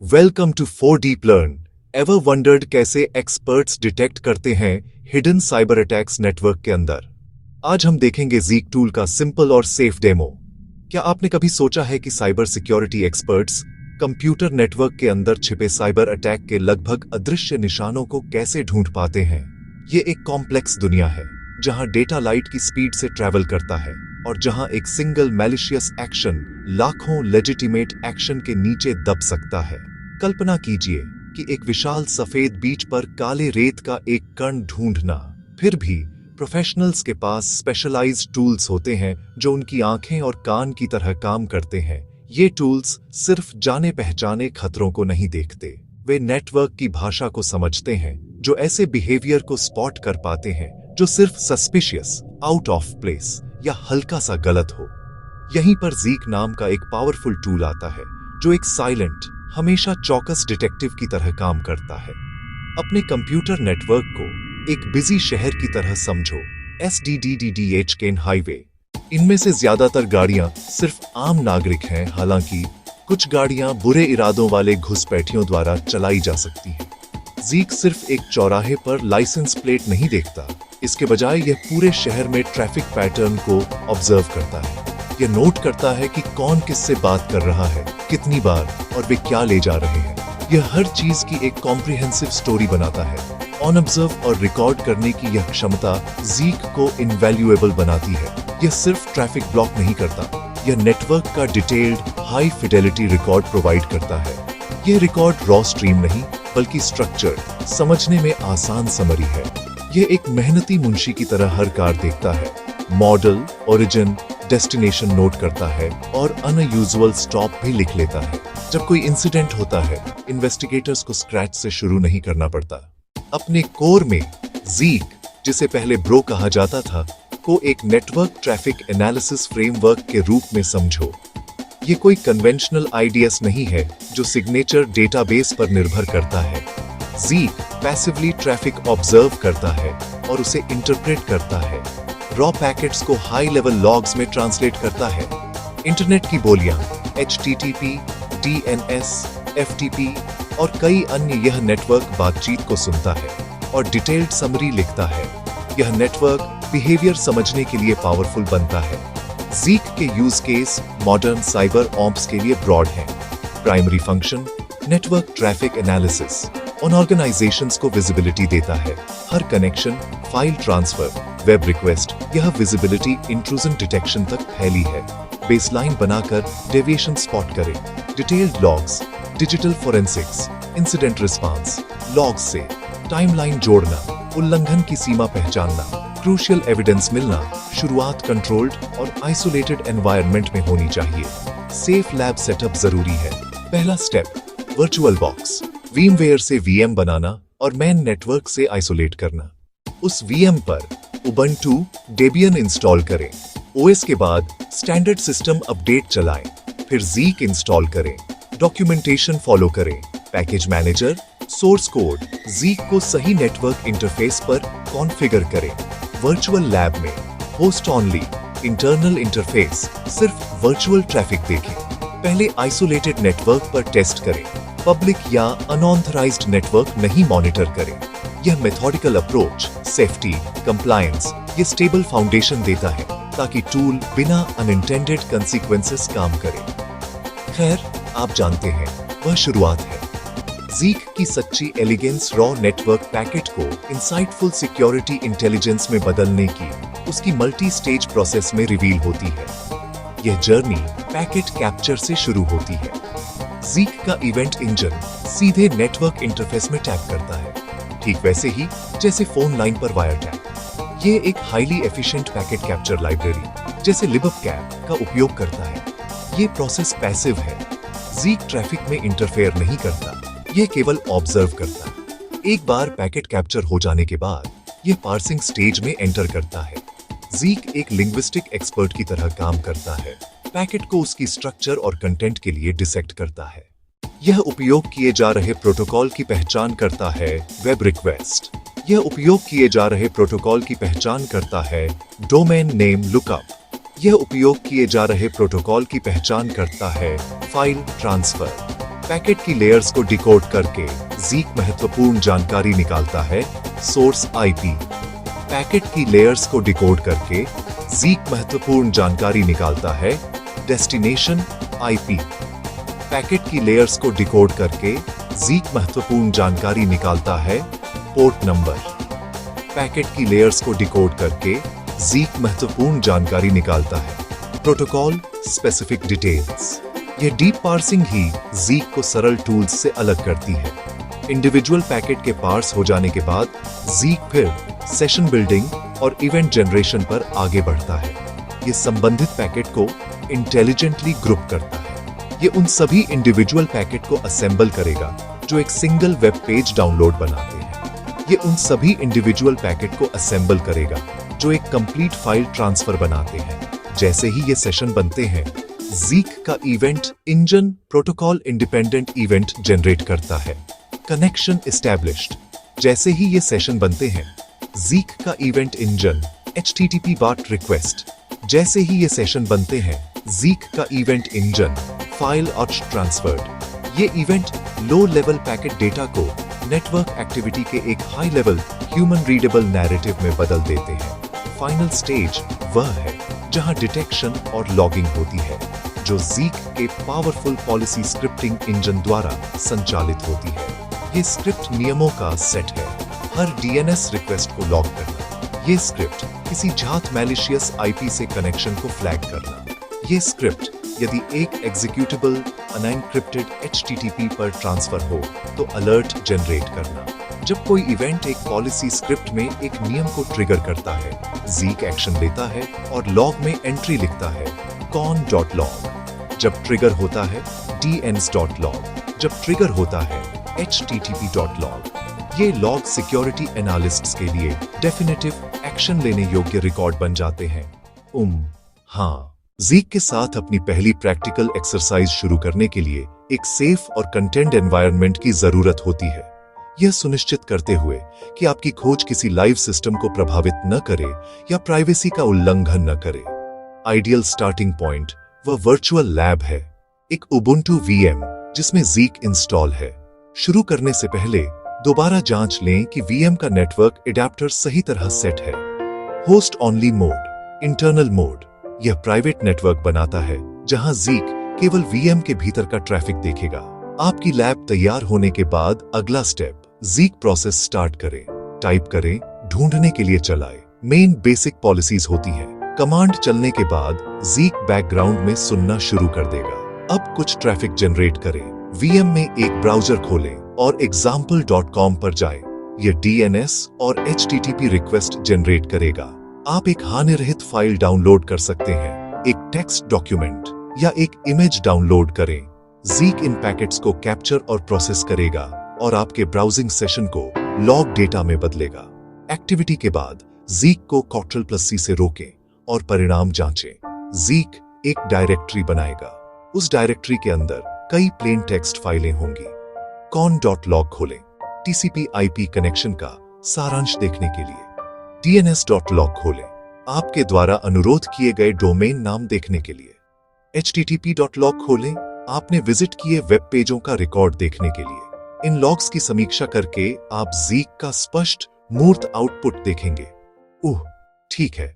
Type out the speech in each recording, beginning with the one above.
Welcome to 4 deep learn. Ever wondered कैसे experts detect करते हैं हिडन साइबर अटैक्स नेटवर्क के अंदर? आज हम देखेंगे ज़ीक टूल का सिंपल और सेफ डेमो। क्या आपने कभी सोचा है कि cyber security experts computer network के अंदर छिपे साइबर अटैक के लगभग अदृश्य निशानों को कैसे ढूंढ पाते हैं? ये एक कॉम्प्लेक्स दुनिया है जहां डेटा लाइट की स्पीड से ट्रैवल करता है और जहां एक सिंगल मैलिशियस एक्शन लाखों लेजिटिमेट एक्शन के नीचे दब सकता है। कल्पना कीजिए कि एक विशाल सफेद बीच पर काले रेत का एक कण ढूंढना। फिर भी प्रोफेशनल्स के पास स्पेशलाइज्ड टूल्स होते हैं जो उनकी आंखें और कान की तरह काम करते हैं। ये टूल्स सिर्फ जाने पहचाने खतरों को नहीं देखते, वे नेटवर्क की भाषा को समझते हैं, जो ऐसे बिहेवियर को स्पॉट कर पाते हैं जो सिर्फ सस्पिशियस, आउट ऑफ प्लेस या हल्का सा गलत हो। यहीं पर ज़ीक नाम का एक पावरफुल टूल आता है जो एक साइलेंट, हमेशा चौकस डिटेक्टिव की तरह काम करता है। अपने कंप्यूटर नेटवर्क को एक बिजी शहर की तरह समझो। SDDDDH केन हाईवे, इनमें से ज्यादातर गाड़ियां सिर्फ आम नागरिक हैं, हालांकि कुछ गाड़ियां बुरे इरादों वाले घुसपैठियों द्वारा चलाई जा सकती हैं। ज़ीक सिर्फ एक चौराहे पर लाइसेंस प्लेट नहीं देखता, इसके बजाय यह पूरे शहर में ट्रैफिक पैटर्न को ऑब्जर्व करता है। यह नोट करता है कि कौन किससे बात कर रहा है, कितनी बार और वे क्या ले जा रहे हैं। यह हर चीज की एक कॉम्प्रिहेंसिव स्टोरी बनाता है। ऑन ऑब्जर्व और रिकॉर्ड करने की यह क्षमता ज़ीक को इनवैल्यूएबल बनाती है। यह सिर्फ ट्रैफिक ब्लॉक नहीं करता, यह नेटवर्क का detailed, high Fidelity record provide करता है। यह रिकॉर्ड रॉ स्ट्रीम नहीं, बल्कि स्ट्रक्चर्ड, समझने में आसान समरी है। यह एक मेहनती मुंशी की तरह हर कार देखता है, मॉडल, ओरिजिन, डेस्टिनेशन नोट करता है और अनयूजुअल स्टॉप भी लिख लेता है। जब कोई इंसिडेंट होता है, इन्वेस्टिगेटर्स को स्क्रैच से शुरू नहीं करना पड़ता। अपने कोर में ज़ीक, जिसे पहले ब्रो कहा जाता था, को एक नेटवर्क ट्रैफिक एनालिसिस फ्रेमवर्क के रूप में समझो। ये कोई कन्वेंशनल IDS नहीं है जो सिग्नेचर डेटाबेस पर निर्भर करता है। ज़ीक पैसिवली ट्रैफिक ऑब्जर्व करता है और उसे इंटरप्रेट करता है, रॉ पैकेट्स को हाई लेवल लॉग्स में ट्रांसलेट करता है। इंटरनेट की बोलियां HTTP, DNS, FTP और कई अन्य, यह नेटवर्क बातचीत को सुनता है और डिटेल्ड समरी लिखता है। यह नेटवर्क बिहेवियर समझने के लिए पावरफुल बनता है। ज़ीक के use case modern cyber ops के लिए ब्रॉड हैं। Primary function network traffic analysis, उन ऑर्गेनाइजेशंस को विजिबिलिटी देता है। हर connection, file transfer, web request, यह विजिबिलिटी इंट्रूजन डिटेक्शन तक फैली है। बेसलाइन बनाकर डेविएशन स्पॉट करें। Detailed logs, digital forensics, incident response, logs से टाइमलाइन जोड़ना, उल्लंघन की सीमा पहचानना, क्रूशियल एविडेंस मिलना। शुरुआत कंट्रोल्ड और आइसोलेटेड एनवायरनमेंट में होनी चाहिए। सेफ लैब सेटअप जरूरी है। पहला स्टेप, वर्चुअल बॉक्स, VMware से VM बनाना और मेन नेटवर्क से आइसोलेट करना। उस VM पर उबंटू, डेबियन इंस्टॉल करें। OS के बाद स्टैंडर्ड सिस्टम अपडेट चलाएं, फिर ज़ीक इंस्टॉल करें। डॉक्यूमेंटेशन फॉलो करें, पैकेज मैनेजर, सोर्स कोड, ज़ीक को सही नेटवर्क इंटरफेस पर कॉन्फ़िगर करें। वर्चुअल लैब में होस्ट ऑनली, इंटरनल इंटरफेस, सिर्फ वर्चुअल ट्रैफिक देखें। पहले आइसोलेटेड नेटवर्क पर टेस्ट करें, पब्लिक या अनऑथराइज्ड नेटवर्क नहीं मॉनिटर करें। यह मेथोडिकल अप्रोच सेफ्टी, कंप्लायंस, ये स्टेबल फाउंडेशन देता है ताकि टूल बिना अनइंटेंडेड कंसीक्वेंसेस काम करे। खैर, आप जानते हैं, वह शुरुआत है। ज़ीक की सच्ची एलिगेंस रॉ नेटवर्क पैकेट को इंसाइटफुल सिक्योरिटी इंटेलिजेंस में बदलने की उसकी मल्टी स्टेज प्रोसेस में रिवील होती है। यह जर्नी पैकेट कैप्चर से शुरू होती है। ज़ीक का इवेंट इंजन सीधे नेटवर्क इंटरफेस में टैप करता है, ठीक वैसे ही जैसे फोन लाइन पर वायर टैप। ये एक highly efficient packet capture library जैसे libcap का उपयोग करता है। ये प्रोसेस पैसिव है, ज़ीक ट्रैफिक में इंटरफेयर नहीं करता, ये केवल ऑब्जर्व करता है। एक बार पैकेट कैप्चर हो जाने के बाद ये पार्सिंग स्टेज में एंटर करता है। ज़ीक एक लिंग्विस्टिक एक्सपर्ट की तरह काम करता है, पैकेट को उसकी स्ट्रक्चर और कंटेंट के लिए डिसेक्ट करता है। यह उपयोग किए जा रहे प्रोटोकॉल की पहचान करता है, वेब रिक्वेस्ट। यह उपयोग किए जा रहे प्रोटोकॉल की पहचान करता है, डोमेन नेम लुकअप। यह उपयोग किए जा रहे प्रोटोकॉल की पहचान करता है, फाइल ट्रांसफर। पैकेट की लेयर्स को डिकोड करके ज़ीक महत्वपूर्ण जानकारी निकालता है, सोर्स आईपी। पैकेट की लेयर्स को डिकोड करके ज़ीक महत्वपूर्ण जानकारी निकालता है, डेस्टिनेशन आईपी। पैकेट की लेयर्स को डिकोड करके ज़ीक महत्वपूर्ण जानकारी निकालता है, पोर्ट नंबर। पैकेट की लेयर्स को डिकोड करके ज़ीक महत्वपूर्ण जानकारी निकालता है, प्रोटोकॉल स्पेसिफिक डिटेल्स। यह डीप पार्सिंग ही ज़ीक को सरल टूल्स से अलग करती है। इंडिविजुअल पैकेट के पार्स हो जाने के बाद ज़ीक फिर सेशन बिल्डिंग और इवेंट जनरेशन पर आगे बढ़ता है। यह संबंधित पैकेट को इंटेलिजेंटली ग्रुप करता है। ये उन सभी इंडिविजुअल पैकेट को असेंबल करेगा जो एक सिंगल वेब पेज डाउनलोड बनाते हैं। ये उन सभी इंडिविजुअल पैकेट को असेंबल करेगा जो एक कंप्लीट फाइल ट्रांसफर बनाते हैं। जैसे ही ये सेशन बनते हैं, ज़ीक का event engine protocol independent event generate करता है, कनेक्शन एस्टैब्लिश्ड। जैसे ही ये सेशन बनते हैं, ज़ीक का इवेंट इंजन HTTP बाट रिक्वेस्ट। जैसे ही ये सेशन बनते हैं, ज़ीक का इवेंट इंजन फाइल और ट्रांसफर्ड। ये event low level packet data को नेटवर्क एक्टिविटी के एक high level human readable narrative में बदल देते हैं। फाइनल स्टेज वह है जहां डिटेक्शन और लॉगिंग होती है, जो ज़ीक के पावरफुल पॉलिसी स्क्रिप्टिंग इंजन द्वारा संचालित होती है। ये स्क्रिप्ट नियमों का सेट है, हर DNS रिक्वेस्ट को लॉग करना। ये स्क्रिप्ट किसी जात मैलिशियस IP से कनेक्शन को फ्लैग करना। ये स्क्रिप्ट यदि एक एग्जीक्यूटेबल अनएन्क्रिप्टेड HTTP पर ट्रांसफर हो तो अलर्ट जनरेट करना। जब कोई इवेंट एक पॉलिसी स्क्रिप्ट में एक नियम को ट्रिगर करता है, ज़ीक एक्शन लेता है और लॉग में एंट्री लिखता है, con.log। जब ट्रिगर होता है, dns.log। जब ट्रिगर होता है, http.log। ये लॉग सिक्योरिटी एनालिस्ट्स के लिए डेफिनेटिव एक्शन लेने योग्य रिकॉर्ड बन जाते हैं। हाँ, ज़ीक के साथ अपनी पहली प्रैक्टिकल एक्सरसाइज शुरू करने के लिए एक सेफ और कंटेंट एनवायरनमेंट की जरूरत होती है, यह सुनिश्चित करते हुए कि आपकी खोज किसी लाइव सिस्टम को प्रभावित न करे या प्राइवेसी का उल्लंघन न करे। आइडियल स्टार्टिंग पॉइंट वह वर्चुअल लैब है, एक उबुंटू VM जिसमें ज़ीक इंस्टॉल है। शुरू करने से पहले दोबारा जांच लें कि VM का नेटवर्क एडेप्टर सही तरह सेट है। Host only mode, internal mode, यह प्राइवेट नेटवर्क बनाता है जहां ज़ीक केवल VM के भीतर का ट्रैफिक देखेगा। आपकी लैब तैयार होने के बाद अगला स्टेप, ज़ीक प्रोसेस स्टार्ट करें, टाइप करें, ढूंढने के लिए चलाएं। मेन बेसिक पॉलिसीज होती हैं। कमांड चलने के बाद ज़ीक बैकग्राउंड में सुनना शुरू कर देगा। अब कुछ ट्रैफिक जनरेट करें। VM में एक ब्राउज़र खोलें और example.com पर जाएं। यह DNS और HTTP रिक्वेस्ट जनरेट करेगा। आप एक हानिरहित फाइल डाउनलोड कर सकते हैं, एक टेक्स्ट डॉक्यूमेंट या एक इमेज डाउनलोड करें। ज़ीक इन पैकेट्स को कैप्चर और प्रोसेस करेगा और आपके ब्राउजिंग सेशन को लॉग डेटा में बदलेगा। एक्टिविटी के बाद ज़ीक को Ctrl+C से रोकें और परिणाम जांचें। ज़ीक एक डायरेक्टरी बनाएगा। उस डायरेक्टरी के अंदर कई प्लेन टेक्स्ट फाइलें होंगी। con.log खोलें, TCP/IP कनेक्शन का सारांश देखने के लिए। dns.log खोलें, आपके द्वारा अनुरोध किए गए डोमेन नाम देखने के लिए। http.log खोलें, आपने विजिट किए वेब पेजों का रिकॉर्ड देखने के लिए। इन लॉग्स की समीक्षा करके आप ज़ीक का स्पष्ट मूर्त आउटपुट देखेंगे। ठीक है।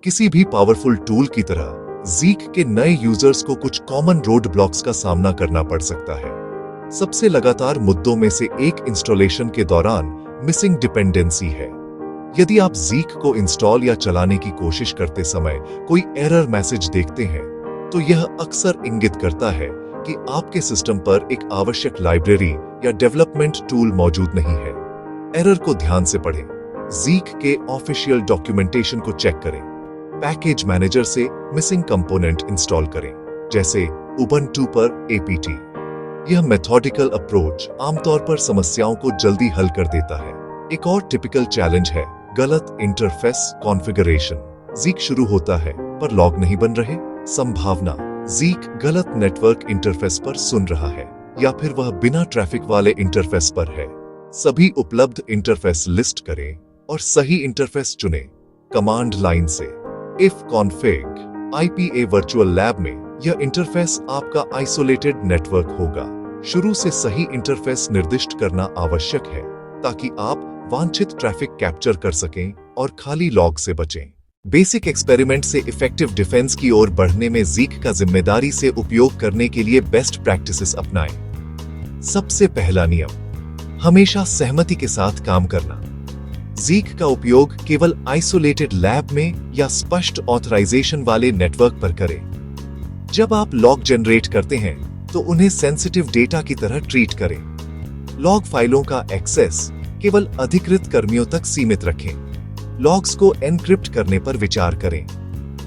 किसी भी पावरफुल टूल की तरह ज़ीक के नए यूजर्स को कुछ कॉमन रोड ब्लॉक्स का सामना करना पड़ सकता है। सबसे लगातार मुद्दों में से एक इंस्टॉलेशन के दौरान मिसिंग डिपेंडेंसी है। यदि आप ज़ीक को इंस्टॉल या चलाने की कोशिश करते समय कोई एरर मैसेज देखते हैं, तो यह अक्सर इंगित करता है कि आपके सिस्टम पर एक आवश्यक लाइब्रेरी या डेवलपमेंट टूल मौजूद नहीं है। एरर को ध्यान से पढ़ें। ज़ीक के ऑफिशियल डॉक्यूमेंटेशन को चेक करें। पैकेज मैनेजर से मिसिंग कंपोनेंट इंस्टॉल करें, जैसे उबंटू पर APT। यह मेथोडिकल अप्रोच आमतौर पर समस्याओं को जल्दी हल कर देता है। एक और टिपिकल चैलेंज है गलत इंटरफेस कॉन्फ़िगरेशन। ज़ीक शुरू होता है पर लॉग नहीं बन रहे। संभावना, ज़ीक गलत नेटवर्क इंटरफेस पर सुन रहा है या फिर वह बिना ट्रैफिक वाले इंटरफेस पर है। सभी उपलब्ध इंटरफेस लिस्ट करें और सही इंटरफेस चुनें। कमांड लाइन से ifconfig IPA वर्चुअल लैब में यह इंटरफेस आपका आइसोलेटेड नेटवर्क होगा। शुरू से सही इंटरफेस निर्दिष्ट करना आवश्यक है ताकि आप वांछित ट्रैफिक कैप्चर कर सकें और खाली लॉग से बचें। बेसिक एक्सपेरिमेंट से इफेक्टिव डिफेंस की ओर बढ़ने में ज़ीक का जिम्मेदारी से उपयोग करने के लिए बेस्ट प्रैक्टिसेस अपनाएं। सबसे पहला नियम, हमेशा सहमति के साथ काम करना। ज़ीक का उपयोग केवल आइसोलेटेड लैब में या स्पष्ट ऑथराइजेशन वाले नेटवर्क पर करें। जब आप लॉग जनरेट करते हैं तो उन्हें सेंसिटिव डेटा की तरह ट्रीट करें। लॉग फाइलों का एक्सेस केवल अधिकृत कर्मियों तक सीमित रखें। लॉग्स को एनक्रिप्ट करने पर विचार करें,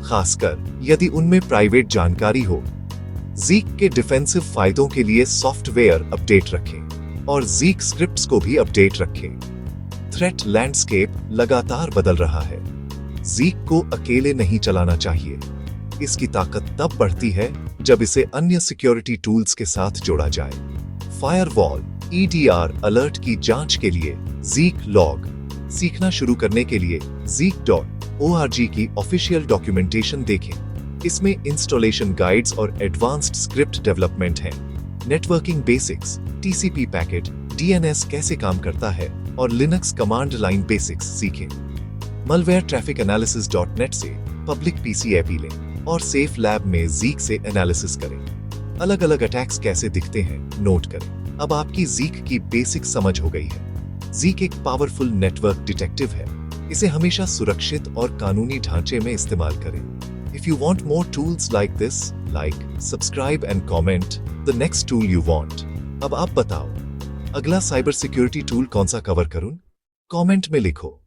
खासकर यदि उनमें प्राइवेट जानकारी हो। ज़ीक के डिफेंसिव फायदों के लिए सॉफ्टवेयर अपडेट रखें और ज़ीक स्क्रिप्ट्स को भी अपडेट रखें। थ्रेट लैंडस्केप लगातार बदल रहा है। ज़ीक को अकेले नहीं चलाना चाहिए। इसकी ताकत तब बढ़ती है जब इसे अन्य सिक्योरिटी टूल्स के साथ जोड़ा जाए। फायरवॉल, ईडीआर अलर्ट की जांच के लिए ज़ीक लॉग सीखना शुरू करने के लिए zeek.org की ऑफिशियल डॉक्यूमेंटेशन देखें। इसमें इंस्टॉलेशन गाइड्स और एडवांस्ड स्क्रिप्ट डेवलपमेंट हैं। Networking basics, TCP packet, DNS कैसे काम करता है और लिनक्स कमांड लाइन बेसिक्स सीखें। मलवेयर ट्रैफिक एनालिसिस.net से पब्लिक पीसी एपी लें और सेफ लैब में ज़ीक से एनालिसिस करें। अलग अलग अटैक्स कैसे दिखते हैं नोट करें। अब आपकी ज़ीक की बेसिक समझ हो गई है। ज़ीक एक पावरफुल नेटवर्क डिटेक्टिव है। इसे हमेशा सुरक्षित और कानूनी ढांचे में इस्तेमाल करें। If you want more tools like this, like, subscribe and comment the next tool you want. अब आप बताओ, अगला साइबर सिक्योरिटी टूल कौन सा कवर करूं? कमेंट में लिखो।